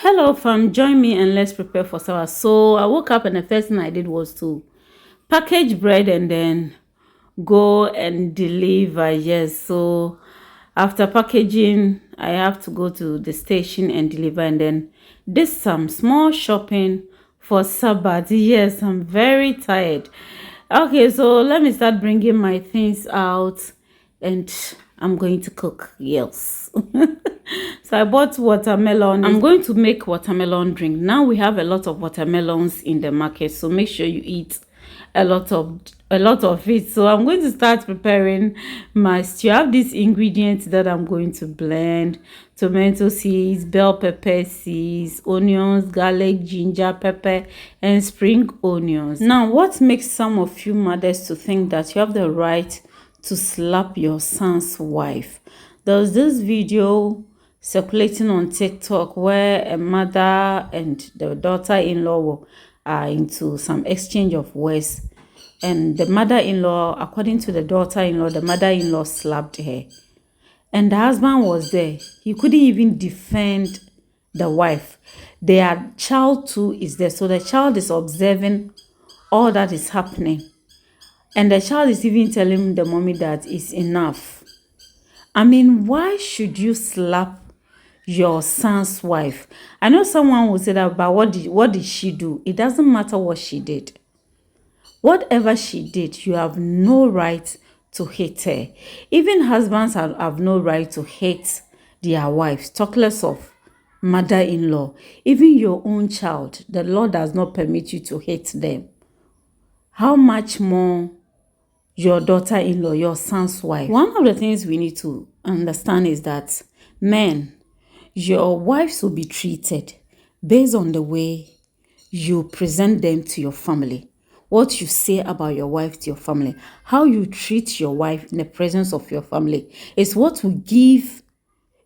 Hello fam, join me and let's prepare for Sabbath. So I woke up and the first thing I did was to package bread and then go and deliver. Yes, so after packaging, I have to go to the station and deliver and then did some small shopping for Sabbath. Yes, I'm very tired. Okay, so let me start bringing my things out and I'm going to cook. Yes. So I bought watermelon. I'm going to make watermelon drink. Now we have a lot of watermelons in the market, so make sure you eat a lot of it. So I'm going to start preparing my stew. I have these ingredients that I'm going to blend: tomato seeds, bell pepper seeds, onions, garlic, ginger, pepper, and spring onions. Now, what makes some of you mothers to think that you have the right to slap your son's wife? There's this video circulating on TikTok where a mother and the daughter-in-law are into some exchange of words, and the mother-in-law, according to the daughter-in-law, the mother-in-law slapped her, and the husband was there. He couldn't even defend the wife. Their child too is there, so the child is observing all that is happening, and the child is even telling the mommy that it's enough. I mean, why should you slap your son's wife? I know someone will say that, but what did she do? It doesn't matter what she did. Whatever she did, you have no right to hate her. Even husbands have no right to hate their wives, talk less of mother-in-law. Even your own child, the Lord does not permit you to hate them. How much more your daughter-in-law, your son's wife? One of the things we need to understand is that men, your wives will be treated based on the way you present them to your family, what you say about your wife to your family, how you treat your wife in the presence of your family is what will give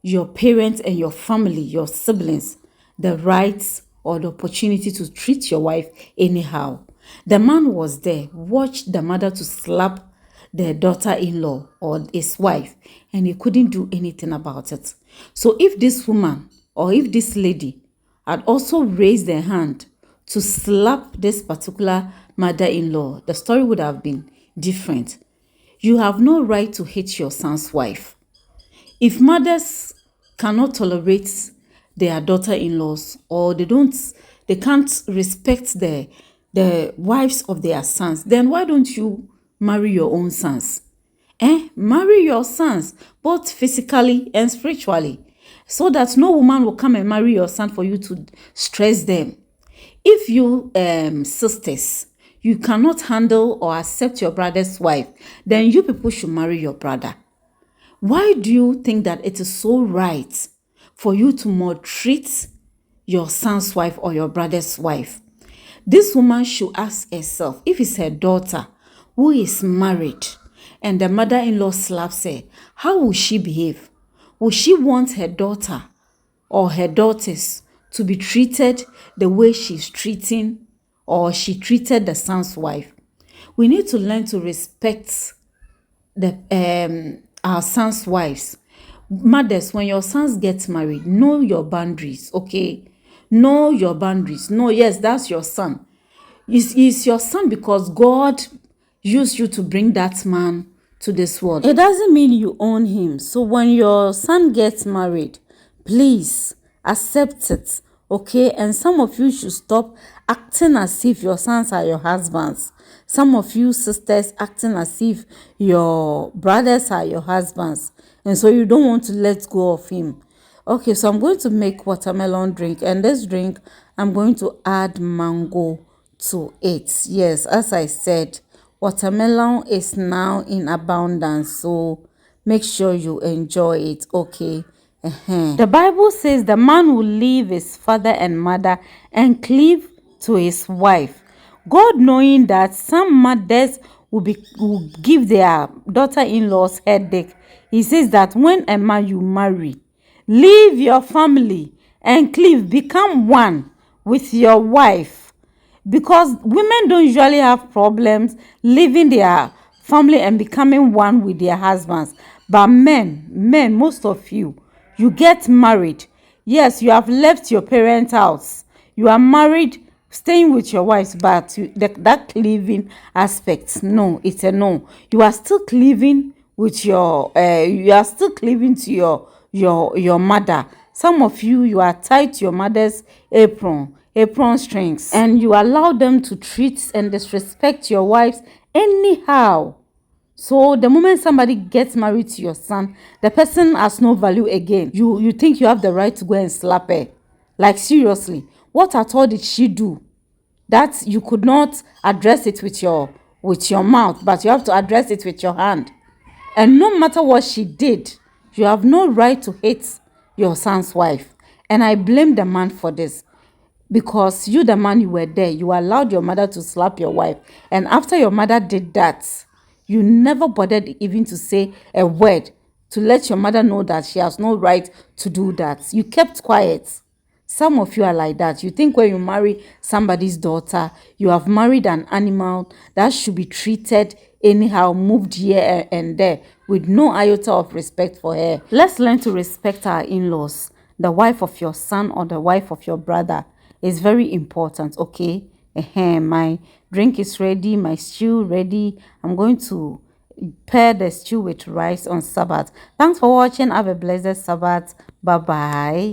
your parents and your family, your siblings, the rights or the opportunity to treat your wife anyhow. The man was there, watched the mother to slap the daughter-in-law or his wife, and he couldn't do anything about it. So if this woman or if this lady had also raised their hand to slap this particular mother-in-law, the story would have been different. You have no right to hate your son's wife. If mothers cannot tolerate their daughter-in-laws, or they can't respect the wives of their sons, then why don't you marry your own sons? Marry your sons, both physically and spiritually, so that no woman will come and marry your son for you to stress them. If you sisters, you cannot handle or accept your brother's wife, then you people should marry your brother. Why do you think that it is so right for you to maltreat your son's wife or your brother's wife? This woman should ask herself, if it's her daughter who is married and the mother-in-law slaps her, how will she behave? Will she want her daughter or her daughters to be treated the way she's treating or she treated the son's wife? We need to learn to respect our sons' wives. Mothers, when your sons get married, know your boundaries, okay? Know your boundaries. No, yes, that's your son. It's your son because God used you to bring that man to this world. It doesn't mean you own him. So when your son gets married, please accept it, okay? And some of you should stop acting as if your sons are your husbands. Some of you sisters acting as if your brothers are your husbands, and so you don't want to let go of him. Okay, so I'm going to make watermelon drink, and this drink I'm going to add mango to it. Yes, as I said, watermelon is now in abundance, so make sure you enjoy it, okay? The Bible says the man will leave his father and mother and cleave to his wife. God, knowing that some mothers will give their daughter-in-laws headache, he says that when a man you marry, leave your family and cleave, become one with your wife. Because women don't usually have problems leaving their family and becoming one with their husbands. But men, most of you get married, Yes, you have left your parents' house. You are married, staying with your wife, but that cleaving aspect, no, it's a no. You are still cleaving with your, you are still cleaving to your mother. Some of you, you are tied to your mother's apron strings, and you allow them to treat and disrespect your wives anyhow. So the moment somebody gets married to your son, the person has no value again. You think you have the right to go and slap her. Like seriously, what at all did she do that you could not address it with your mouth, but you have to address it with your hand? And no matter what she did, you have no right to hate your son's wife. And I blame the man for this, because you, the man, you were there, you allowed your mother to slap your wife, and after your mother did that, you never bothered even to say a word to let your mother know that she has no right to do that. You kept quiet. Some of you are like that. You think when you marry somebody's daughter, you have married an animal that should be treated anyhow, moved here and there with no iota of respect for her. Let's learn to respect our in-laws. The wife of your son or the wife of your brother is very important, okay? My drink is ready, my stew ready. I'm going to pair the stew with rice on Sabbath. Thanks for watching. Have a blessed Sabbath. Bye bye.